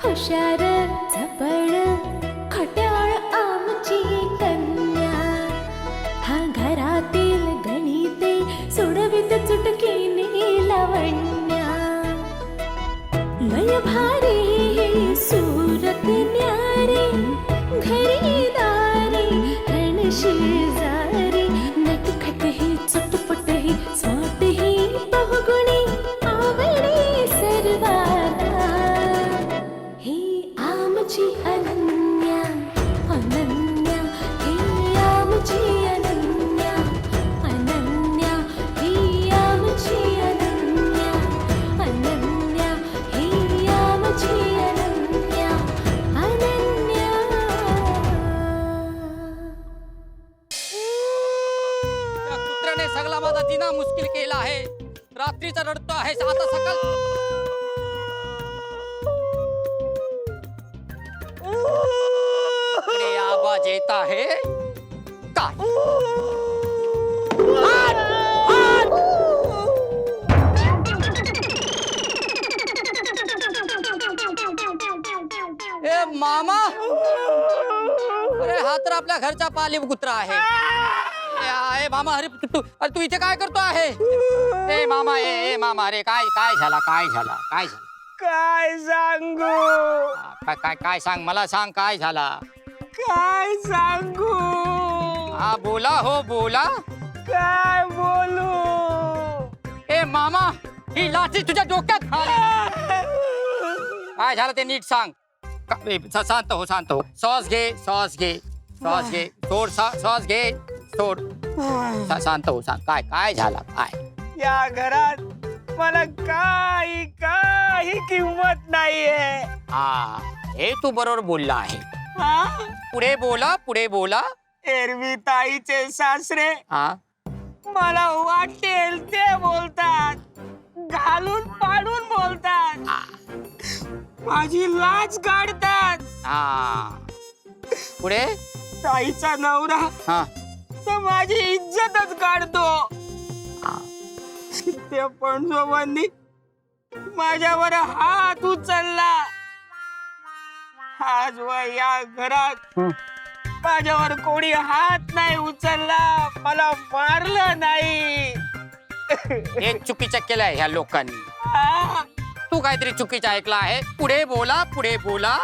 हुशार चपळ खट्याळ आमची कन्या, हा घरातील गणिते सोडवित चुटकीने लावण्या. लय भारी सूरत न्यारी, घरी दारी रण शेजारी, नटखट ही चटपट ही स्वाट ही बहुगुणी आवडी सर्वाला. ही आमची अनन्या अनन्या, ही आमची अनन्या अनन्या, ही आमची अनन्या अनन्या, ही आमची अनन्या अनन्या. त्या कुत्र्याने सगळा माझा दिना मुश्किल केला आहे. रात्रीचा रडतो आहे, आता सकाळ अरे आवाज येत आहे काय? ए मामा, अरे हा तर आपल्या घरचा पालीव कुत्रा आहे. ए मामा, अरे तू इथे काय करतो आहे? ए मामा, ए मामा, अरे काय काय झाला, काय झाला, काय झाला? काय सांगू, काय काय काय सांग, मला सांग काय झाला. काय सांगू, हा बोला, हो बोला. काय बोलू. ए मामा, ही लाठी तुझ्या डोक्यात घाल. काय झालं ते नीट सांग. शांत हो, शांत हो. श्वास घे, श्वास घे, श्वास घे, सोड, श्वास घे, सोड. शांत हो, सांग काय काय झाला, काय. या घरात मला काही किंमत नाहीये. हा, हे तू बरोबर बोलला आहे. हा? पुढे बोला, पुढे बोला. एरवी ताईचे सासरे हा, मला वाटेल ते बोलतात, घालून पाडून बोलतात, माझी लाज काढतात. हा, पुढे. ताईचा नवरा हा, तर माझी इज्जतच काढतो. हा. त्या पणजोबांनी माझ्यावर हात उचलला. आज या घरात माझ्यावर कोणी हात नाही उचलला, मला मारलं नाही. हे चुकीचं केलंय ह्या लोकांनी. हा, तू काहीतरी चुकीचं ऐकलं आहे. पुढे बोला, पुढे बोला.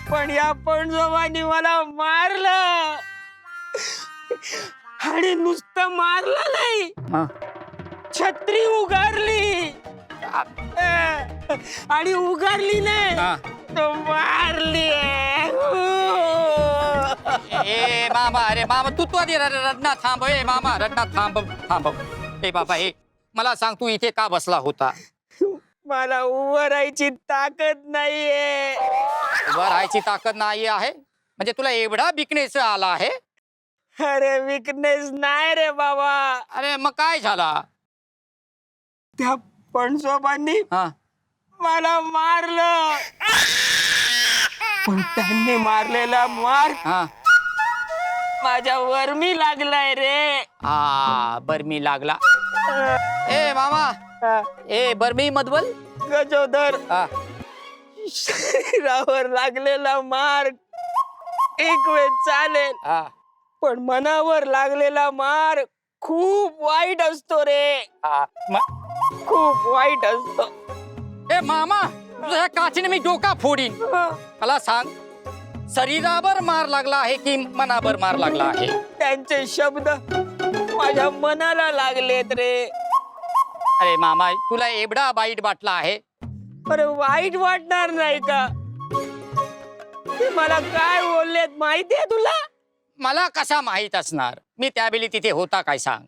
पण या पणजोबांनी मला मारलं. आणि नुसतं मारलं नाही, हा. छत्री उगारली. आणि उगारली नाही, हा. तो मारली. ए मामा, अरे मामा, तू आधी रडना थांब. ए मामा, रडना थांब, थांब. ए बाबा, ए मला सांग, तू इथे का बसला होता? मला उभं राहायची ताकद नाहीये. उभं राहायची ताकद नाही आहे म्हणजे तुला एवढा विकनेस आला आहे? अरे विकनेस नाही रे बाबा. अरे मग काय झाला? त्या पणजोबांनी हा, मला मारलं. पण त्यांनी मारलेला मार हा, माझ्या वरमी लागलाय रे. हा, बरमी लागला. ए मामा, ए बरमी मधबल. गजोदर, हा, शरीरावर लागलेला मार एक वेळ चालेल, हा, पण मनावर लागलेला मार खूप वाईट असतो रे. हा. खूप वाईट असतो. ए मामा, तुझ्या काचीने मी डोका फोडीन. मला सांग, शरीरावर मार लागला आहे की मनावर मार लागला आहे? त्यांचे शब्द माझ्या मनाला लागलेत रे. अरे मामा, तुला एवढा वाईट वाटला आहे? अरे वाईट वाटणार नाही का? ते मला काय बोललेत माहितीये तुला? मला कसा माहित असणार? मी त्यावेळी तिथे होता. काय सांग,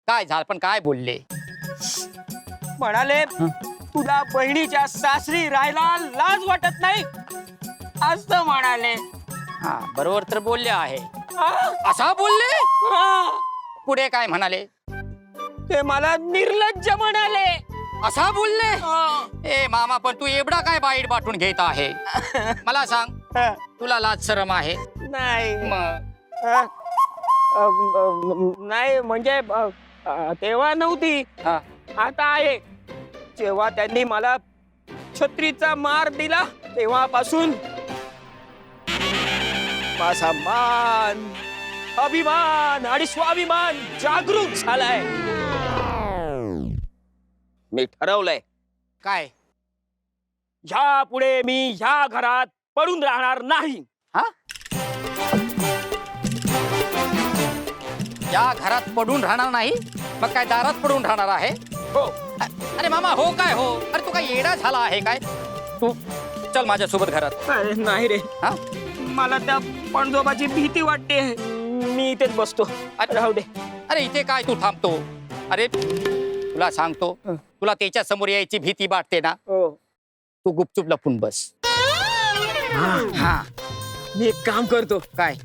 काय झालं, पण काय बोलले? म्हणाले, तुला बहिणीच्या सासरी राहायला लाज वाटत नाही असं म्हणाले. हा, बरोबर तर बोलले आहे. हा? असा बोलले? हा. पुढे काय म्हणाले? ते मला निर्लज्ज म्हणाले. असा बोलले? हा. ए मामा, पण तू एवढा काय वाईट वाटून घेत आहे? मला सांग, हा. तुला लाज शरम आहे? नाही. मग हा. नाही म्हणजे तेव्हा नव्हती, हा, आता आहे. जेव्हा त्यांनी मला छत्रीचा मार दिला तेव्हापासून माझा मान, अभिमान आणि स्वाभिमान जागरूक झालाय. मी ठरवलंय काय? ह्या पुढे मी ह्या घरात पडून राहणार नाही. हा? या घरात पडून राहणार नाही? मग काय दारात पडून राहणार आहे? हो. अरे मामा, हो काय हो? अरे तू काय येडा झाला आहे काय? तू चल माझ्यासोबत घरात. अरे नाही रे, हा? मला त्या पणजोबाची भीती वाटते. मी इथेच बसतो. राहू दे. अरे इथे काय तू थांबतो? अरे तुला सांगतो, तुला त्याच्या समोर यायची भीती वाटते ना, हो. तू गुपचूप लपून बस. हा, मी एक काम करतो. काय?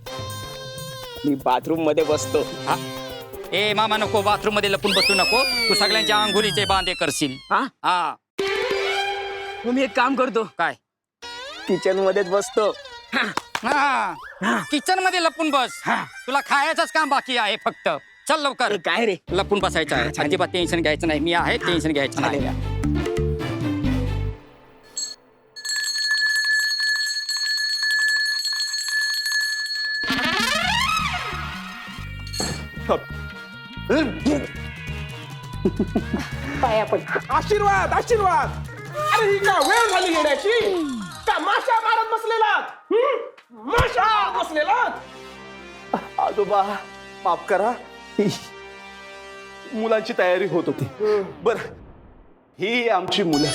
मी बाथरूम मध्ये बसतो. हा? ए मामा नको, बाथरूम मध्ये लपून बसू नको. तू सगळ्यांच्या अंघोळीचे बांधे करशील. हा? हा. मग मी एक काम करतो. काय? किचन मध्येच बसतो. हा, किचन मध्ये लपून बस. तुला खायचंच काम बाकी आहे फक्त. चल लवकर. अरे काय रे, लपून बसायचं आहे. अजिबात टेन्शन घ्यायचं नाही. मी आहे, टेन्शन घ्यायचं नाही. आशीर्वाद आशीर्वाद. अरे ही का वेळ झाली येण्याची? का माशा मारत बसलेलात? माशा मारत बसलेलात? आजोबा माफ करा, मुलांची तयारी होत होती. बर, ही आमची मुलं.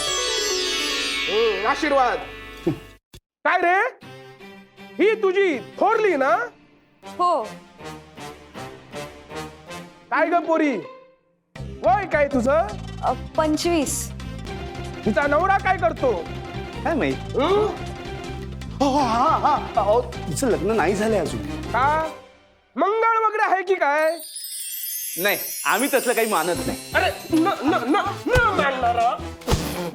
आशीर्वाद. काय रे, ही तुझी थोरली ना? हो. काय ग पोरी, वय काय तुझं? 25. तुझा नवरा काय करतो? काय माहित? हो हा हा अहो, तिचं लग्न नाही झालंय अजून. का मंगळ वगैरे आहे की काय? नाही, आम्ही तसलं काही मानत नाही. अरे न न न न मानणारा,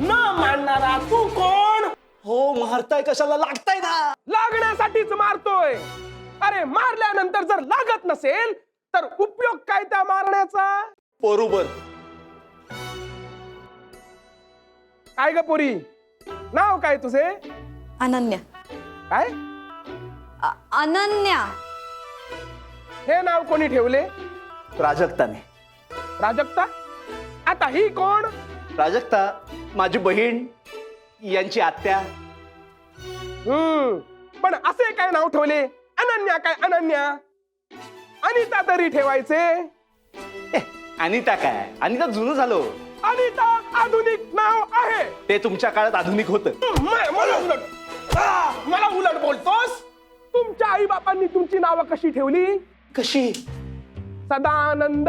न मानणारा तू कोण? हो, मारताय कशाला, लागताय ना. लागण्यासाठीच मारतोय. अरे मारल्यानंतर जर लागत नसेल तर उपयोग काय त्या मारण्याचा? बरोबर. काय ग पोरी, नाव काय तुझे? अनन्या. काय? अनन्या. हे नाव कोणी ठेवले? प्राजक्ताने. प्राजक्ता? आता ही कोण? प्राजक्ता माझी बहीण, यांची आत्या. पण असे काय नाव ठेवले? अनन्या काय अनन्या? अनिता तरी ठेवायचे. अनिता काय, अनिता जुनं झालो. अनिता आधुनिक नाव आहे. ते तुमच्या काळात आधुनिक होतं. मला उलट बोलतोस? तुमच्या आई बापांनी तुमची नावं कशी ठेवली? कशी? सदानंद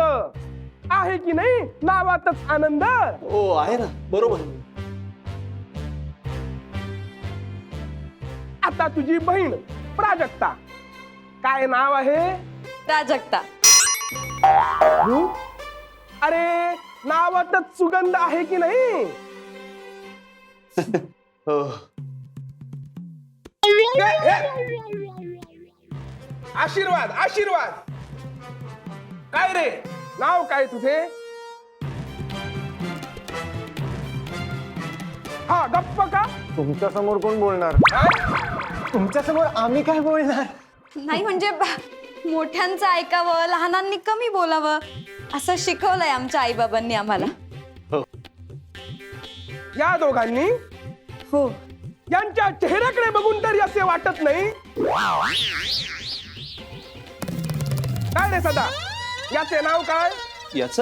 आहे की नाही? नावातच आनंद. हो आहे ना, बरोबर. आता तुझी बहीण प्राजक्ता, काय नाव आहे? प्राजक्ता. अरे नावातच सुगंध आहे की नाही? हो. आशीर्वाद आशीर्वाद. काय रे, नाव काय तुझे? हा गप्प का? तुमच्या समोर कोण बोलणार? तुमच्या समोर आम्ही काय बोलणार? नाही म्हणजे मोठ्यांचं ऐकावं, लहानांनी कमी बोलावं, असं शिकवलंय आमच्या आईबाबांनी आम्हाला. या दोघांनी हो. यांच्या चेहऱ्याकडे बघून तरी असे वाटत नाही. काय रे सदा, याचे नाव काय? याच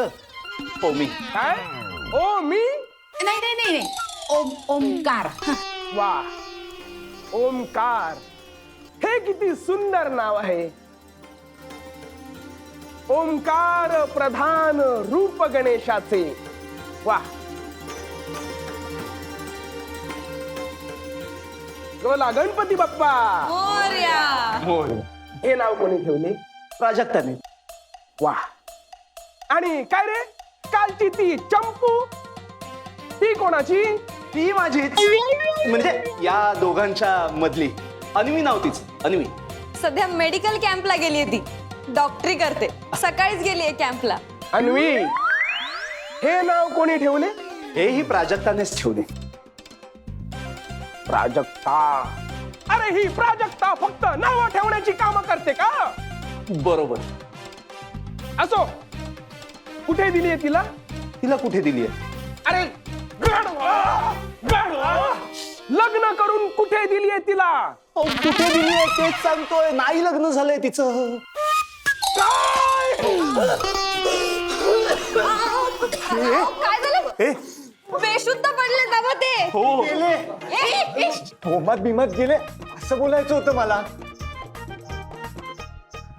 ओमी. काय? ओ मी? नाही नाही नाही नाही, ओमकार. वा, ओमकार. हे किती सुंदर नाव आहे. ओमकार प्रधान रूप गणेशाचे. वा. बोला गणपती बाप्पा. मोरया. हे नाव कोणी ठेवले? प्राजक्ताने. वा. आणि काय रे, कालची ती चंपू, ती कोणाची? ती माझीच, म्हणजे या दोघांच्या मधली. अन्वी नाव तीच, अन्वी. सध्या मेडिकल कॅम्पला गेलीये ती, डॉक्टरी करते. सकाळीच गेलीये कॅम्पला. अन्वी. हे नाव कोणी ठेवले? हेही प्राजक्तानेच ठेवले. प्राजक्ता. अरे ही प्राजक्ता फक्त नाव ठेवण्याची कामं करते का? बरोबर. असो, कुठे दिलीये तिला? तिला कुठे दिलीये? अरे गाढवा, गाढवा. लग्न करून कुठे दिलीये तिला? अहो, कुठे दिलीये तेच सांगतोय. नाही लग्न झालंय तिचं. काय? काय झालं? हे बेशुद्ध पडले बाबा ते. हो गेले ए, ए, होमात बिमात गेले असं बोलायचं होतं मला.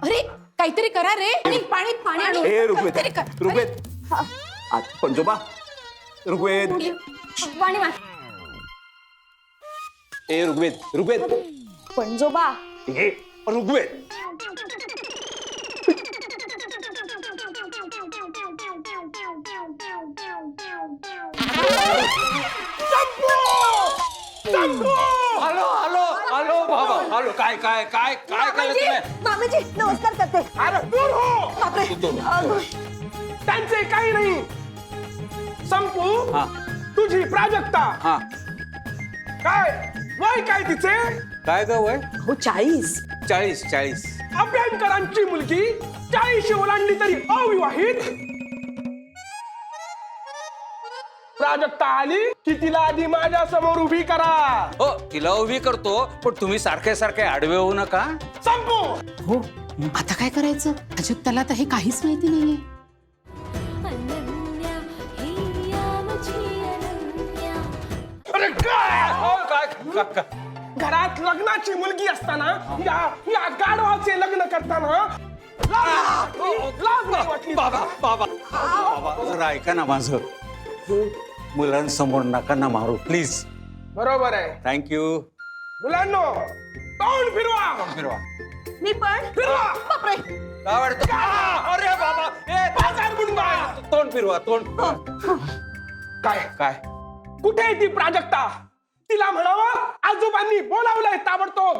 अरे काहीतरी करा रे आणि पाणी पाणी आणू. ए ऋग्वेद, काहीतरी कर. ऋग्वेद. पंजोबा, ऋग्वेद. पाणी मार. ए ऋग्वेद, ऋग्वेद. पंजोबा. हे ऋग्वेद. हॅलो हॅलो हॅलो बाबा हॅलो काय काय काय काय केलं तुम्ही? मामाजी नमस्कार करते. अरे दूर हो. बापरे. त्यांचे काही नाही. संपू, हा तुझी प्राजक्ता. हा काय वय काय तिचे? काय ग वय? हो 40. 40. अभ्यंकरांची मुलगी 40 ओलांडली तरी अविवाहित. प्राजक्ता आली की तिला आधी माझ्या समोर उभी करा. हो तिला उभी करतो पण तुम्ही सारखे सारखे आडवे होऊ नका. संपू. हो आता काय करायचं? अजून त्याला तर हे काहीच माहिती नाहीये. अनन्या हिया मुझी अनन्या. अरे काय? हो, काय काय घरात लग्नाची मुलगी असताना या गाढवाचे लग्न करताना लाज नाही वाटली? बाबा बाबा बाबा जरा ऐका ना माझं. मुलांसमोर नका ना मारू प्लीज. बरोबर आहे. थँक्यू. मुलांनो, तोंड फिरवा. फिरवा. मी पण. फिरवा. बापरे. काय वाटतं? अरे बाबा ए बाजार बुडवा. तोंड फिरवा तोंड. काय काय कुठे आहे ती प्राजक्ता? तिला म्हणावं आजोबांनी बोलावलंय ताबडतोब.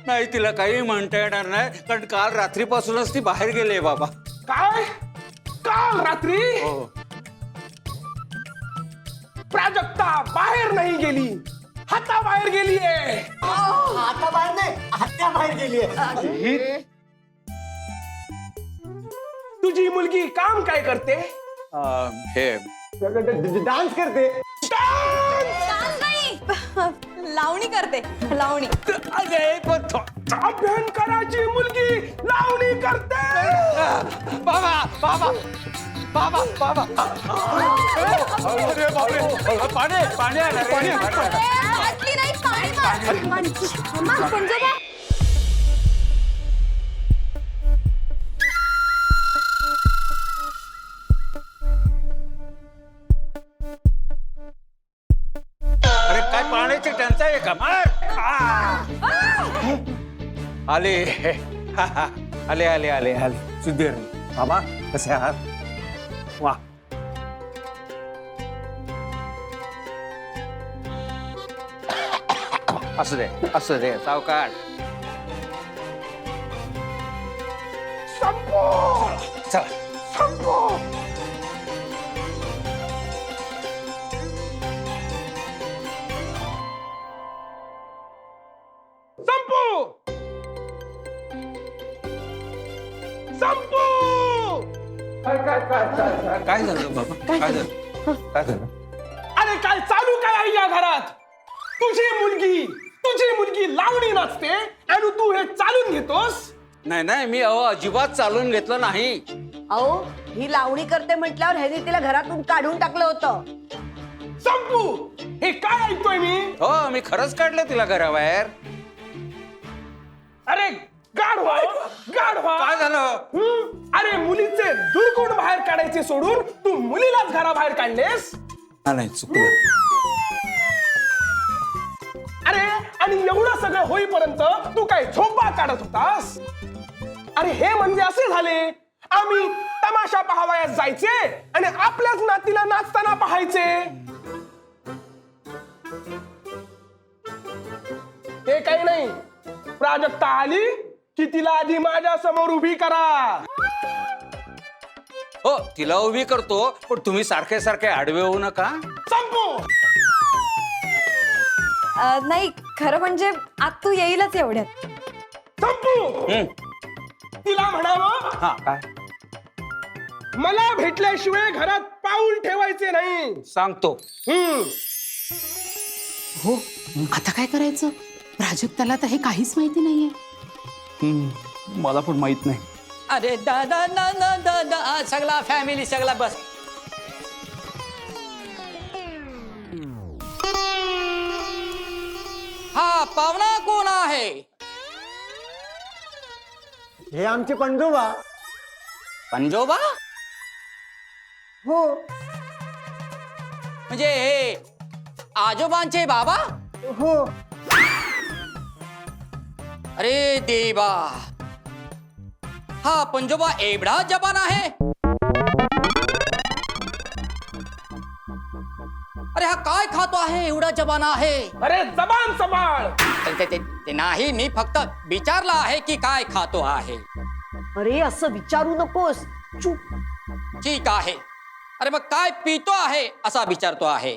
नाही तिला काही म्हणता येणार नाही कारण काल रात्रीपासूनच ती बाहेर गेले बाबा. काय? काल रात्री हो प्राजक्ता बाहेर नाही गेली, हाताबाहेर गेलीये. आता बाहेर नाही आत्या बाहेर गेलीये. तुझी मुलगी काम काय करते? हे डान्स करते. डान्स नाही. लावणी करते. लावणी. अरे पण अभ्यंकराची मुलगी लावणी करते. बाबा बाबा बाबा बाबा अरे बापरे पाणी पाणी आलं रे. पाणी आलं. हातली नाही. पाणी मार. मार, पंजोबा. अरे काय पाण्याची टंचाई आहे का? मार. आले आले आले आले आले सुधीर बाबा कसे आहात? वा असू दे सावकाश. संपू. चला संपू. संपू. संपू. काय झालं बाबा? काय झालं? काय झालं? अरे काय चालू काय आहे या घरात? तुझी मुलगी लावणी नाचते आणि तू हे चालून घेतोस? नाही नाही मी अजिबात चालून घेतलं नाही. अहो ही लावणी करते म्हटल्यावर ह्याने तिला घरातून काढून टाकलं होतं. संपू, हे काय ऐकतोय मी? हो मी खरंच काढलं तिला घराबाहेर. अरे गाढवा, गाढवा. काय झालं? अरे मुलीचे दुर्गुण बाहेर काढायचे सोडून तू मुलीलाच घराबाहेर काढलेस. नाही चुकलं. अरे आणि एवढं सगळं होईपर्यंत तू काय झोपा काढत होतास? अरे हे म्हणजे असे झाले, आम्ही तमाशा पाहावयास जायचे आणि आपल्याच नातीला नाचताना पाहायचे. ते काही नाही. प्राजक्ता आली की तिला आधी माझ्या समोर उभी करा. हो तिला उभी करतो पण तुम्ही सारखे सारखे आडवे होऊ नका. संपू. नाही खरं म्हणजे आत्तू येईलच एवढ्यात. संपू तिला म्हणावं हा काय मला भेटल्याशिवाय घरात पाऊल ठेवायचे नाही. सांगतो. हो आता काय करायचं? प्राजक्ताला तर हे काहीच माहिती नाहीये. मला पण माहित नाही. अरे दादा ना ना दादा सगळा फॅमिली सगळा बस. हा पाहुणा कोण आहे? हे आमचे पंजोबा. पंजोबा हो म्हणजे हे आजोबांचे बाबा? हो. अरे देवा, हा पंजोबा एवढा जबान आहे? अरे हा काय खातो आहे एवढा जबान आहे? अरे जबान सांभाळ. ते नाही, मी फक्त विचारला आहे की काय खातो आहे. अरे असं विचारू नकोस. चुप. ठीक आहे. अरे मग काय पितो आहे असा विचारतो आहे.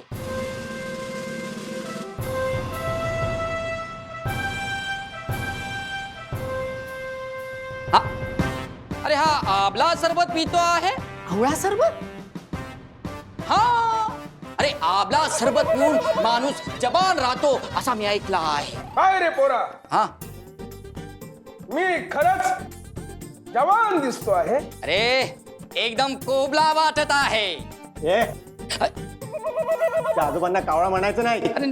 हा, अरे हा आबला सरबत पितो आहे? आवळा सरबत? हा, अरे आबला सरबत पिऊन माणूस जबान राहतो असा मी ऐकला आहे. काय रे पोरा, हा, मी खरंच जवान दिसतो आहे? अरे एकदम कोबला वाटत आहे. ए त्या आजोबांना कावळा म्हणायचं नाही. अरे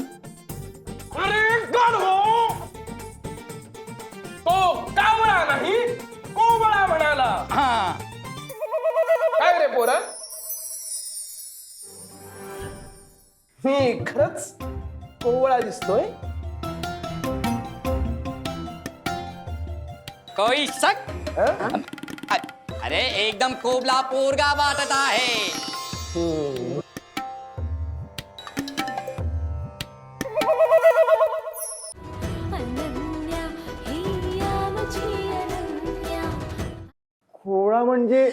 अरे गाढवो, तो कावळा नाही कोवळा म्हणाला. हा, काय रे पोरा, मी खरंच कोवळा दिसतोय? कोई शक? हं? अरे एकदम कोबला पोरगा वाटत आहे. अनन्या हिया मुझी अनन्या. कोवळा म्हणजे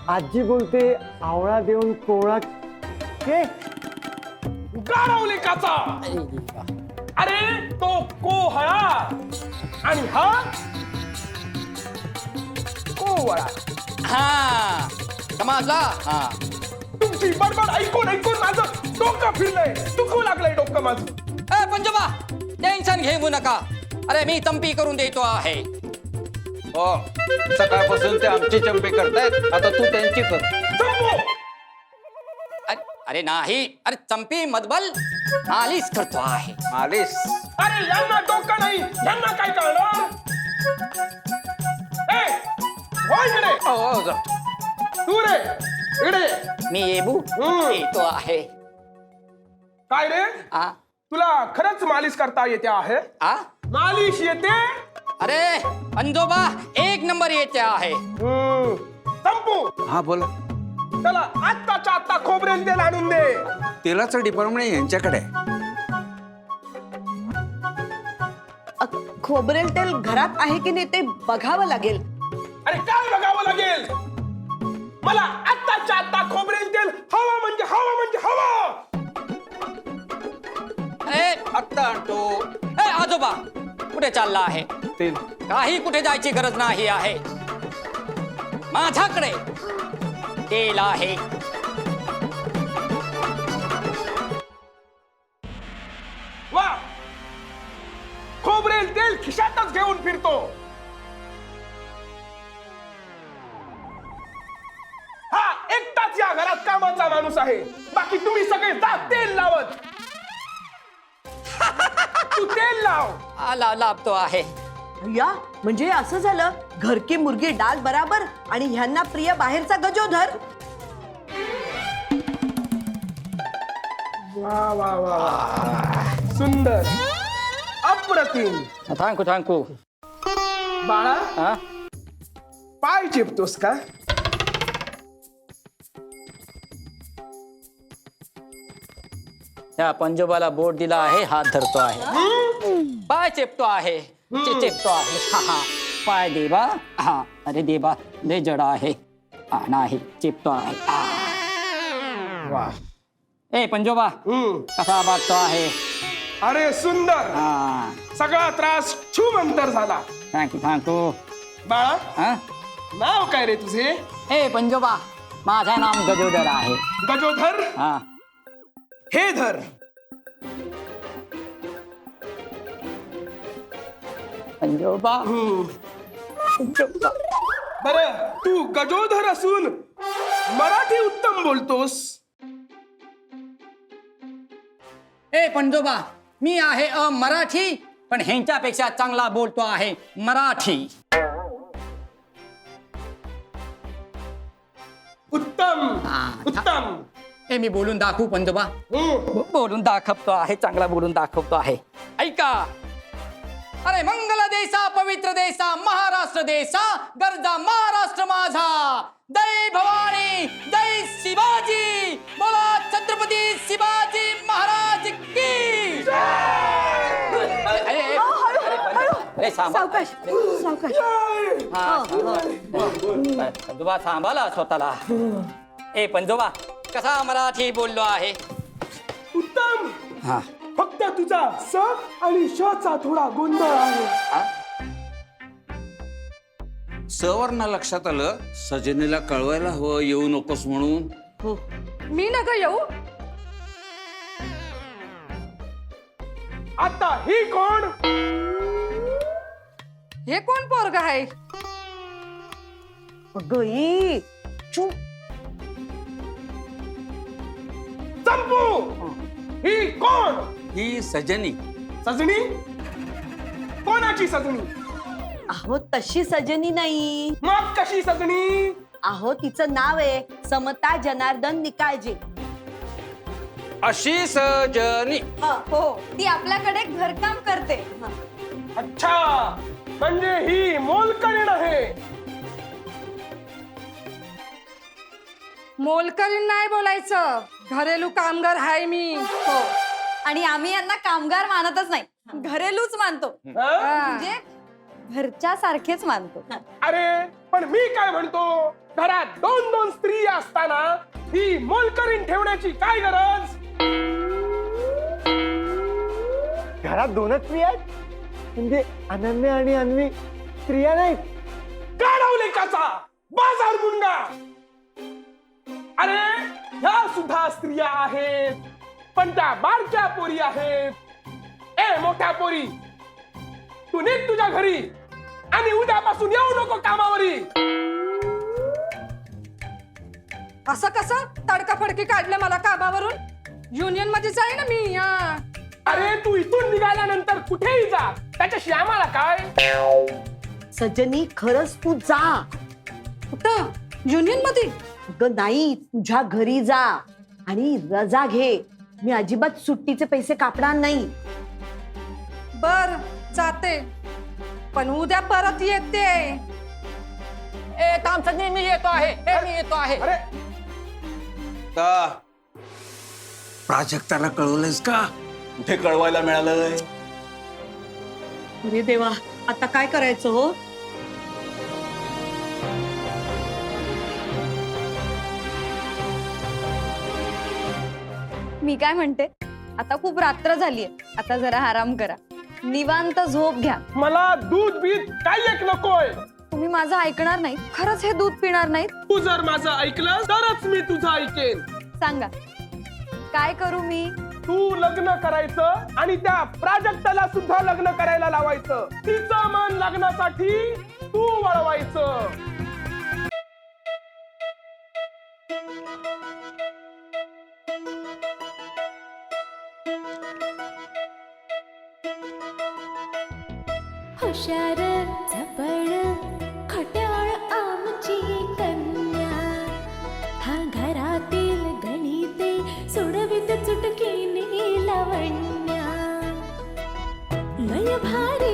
आजी बोलते आवळा देऊन कोवळा के. गाढवली काचा. अरे तो कोहळा आणि हा कोवळा. हा, समजला? हा, तुमची बडबड ऐकून ऐकून माझं डोकं फिरलंय. दुखू लागलंय डोकं माझं. ए पंजोबा, टेन्शन घेऊ नका. अरे मी चंपी करून देतो आहे. हो, सकाळपासून ते आमची चंपी करतायत, आता तू त्यांची कर. संपू. अरे नाही, अरे चंपी मधबल मालिश करतो आहे. मालिश? अरे यांना डोकं नाही, यांना काय कळणार? ए, हो इकडे. हो, जा. तू रे इकडे. मी येबू येतो आहे. काय रे, आ तुला खरंच मालिश करता येते आहे? आ मालिश येते? अरे पंजोबा एक नंबर येते आहे. संपू. हा बोला. त्याला आत्ताच्या आत्ता खोबरेल तेल आणून दे. तेलाचं डिपार्टमेंट यांच्याकडे आहे. खोबरेल तेल घरात आहे की नाही ते बघावं लागेल. अरे काय बघावं लागेल? मला आत्ताच्या आत्ता खोबरेल तेल हवा म्हणजे हवा म्हणजे हवा. ए आत्ता आणतो. ए आजोबा, कुठे चालला आहे? तेल काही कुठे जायची गरज नाही आहे. माझ्याकडे तेल आहे. वा, खोबरेल तेल खिशातच घेऊन फिरतो. हा एकटाच या घरात कामाचा माणूस आहे. बाकी तुम्ही सगळे जा तेल लावत. तू तेल लाव. लाभतो आहे. या म्हणजे असं झालं, घर की मुर्गी डाल बराबर आणि ह्यांना प्रिय बाहेरचा गजोधर. वा वा वा वा, सुंदर, अप्रतिम. थँकू. बाळा, हा, पाय चिपतोस का? त्या पंजोबाला बोट दिला आहे, हात धरतो आहे. पाय चेपतो आहे. चेपतो आहे. हा हा, पाय देवा. हा, अरे देवा लय जडा आहे. नाही चेपतो आहे. वा, ए पंजोबा, कसा वाटतो आहे? अरे सुंदर, हा सगळा त्रास छूमंतर झाला. थँक्यू बाळा, हा नाव काय रे तुझे? ए पंजोबा, माझं नाम गजोदर आहे. गजोधर. हा हे धर. पंजोबा. बर, तू गजोधर असून मराठी उत्तम बोलतोस. ए पंजोबा, मी आहे मराठी, पण ह्यांच्यापेक्षा चांगला बोलतो आहे मराठी. उत्तम हा, उत्तम. हे मी बोलून दाखवू पंजोबा? बोलून दाखवतो आहे, चांगला बोलून दाखवतो आहे. ऐका. अरे मंगल देशा, पवित्र देशा, महाराष्ट्र देशा, गरजा महाराष्ट्र माझा. जय भवानी, जय शिवाजी, बोला छत्रपती शिवाजी महाराज की. अरे सावकाश सावकाश. पंजोबा सांभाळा स्वतःला. ए पंजोबा, कसा मराठी बोललो आहे? उत्तम. हा फक्त तुझा स आणि श चा थोडा गोंधळ आहे. सवर्ण लक्षात आलं. सजनीला कळवायला हवं येऊ नकोस म्हणून. हो. मी नका येऊ. आता ही कोण? हे कोण पोरग आहे? गई चुप. चंपू, ही कोण? ही सजनी. सजनी? कोणाची सजनी? अहो तशी सजनी नाही. मग कशी सजनी? अहो तिचं नाव आहे समता जनार्दन निकाळजे. अशी सजनी. हो, ती आपल्याकडे घरकाम करते. अच्छा, म्हणजे ही मोलकरीण आहे. मोलकरीण नाही बोलायचं, घरेलू कामगार आहे मी. हो, आणि आम्ही यांना कामगार मानतच नाही, घरेलूच मानतो. म्हणजे घरच्या सारखेच मानतो. अरे पण मी काय म्हणतो, घरात दोन दोन स्त्री असताना ही मोलकरीण ठेवण्याची काय गरज? घरात दोनच स्त्रिया आहेत, म्हणजे अनन्या आणि अन्वी स्त्रिया नाहीत. काढवले काचा बाजार गुंडा. अरे ह्या सुद्धा स्त्रिया आहेत, पण त्या बारक्या पोरी आहेत. ए मोठ्या पोरी, तू नीट तुझ्या घरी आणि उद्यापासून येऊ नको कामावरी. असं कसं तडकाफडकी काढलं मला कामावरून? युनियन मध्ये जाई ना मी. अरे तू इथून निघाल्यानंतर कुठेही जा, त्याच्याशी आम्हाला काय? सजनी खरंच तू जा. कुठं? युनियन मध्ये? अगं नाही, तुझ्या घरी जा आणि रजा घे. मी अजिबात सुट्टीचे पैसे कापणार नाही. बर जाते, पण उद्या परत येते. ए काम सजनी, मी येतो आहे. मी येतो आहे. अरे प्राजक्ताला कळवलंयस का? कुठे कळवायला मिळालंय? अरे देवा, आता काय करायचं हो? मी काय म्हणते, आता खूप रात्र झालीये, आता जरा आराम करा, निवांत झोप घ्या. मला दूध बीत काही एक नकोय. तुम्ही माझं ऐकणार नाही, खरंच हे दूध पिणार नाहीत? तू जर माझं ऐकलं तरच मी तुझं ऐकेन. सांगा काय करू मी? तू लग्न करायचं आणि त्या प्राजक्ताला सुद्धा लग्न करायला लावायचं. तिचं मन लग्नासाठी तू वळवायचं. हुशार झपड खट्याळ आमची कन्या, हा घरातील गणिते सोडवित चुटकीने लावण्या. लय भारी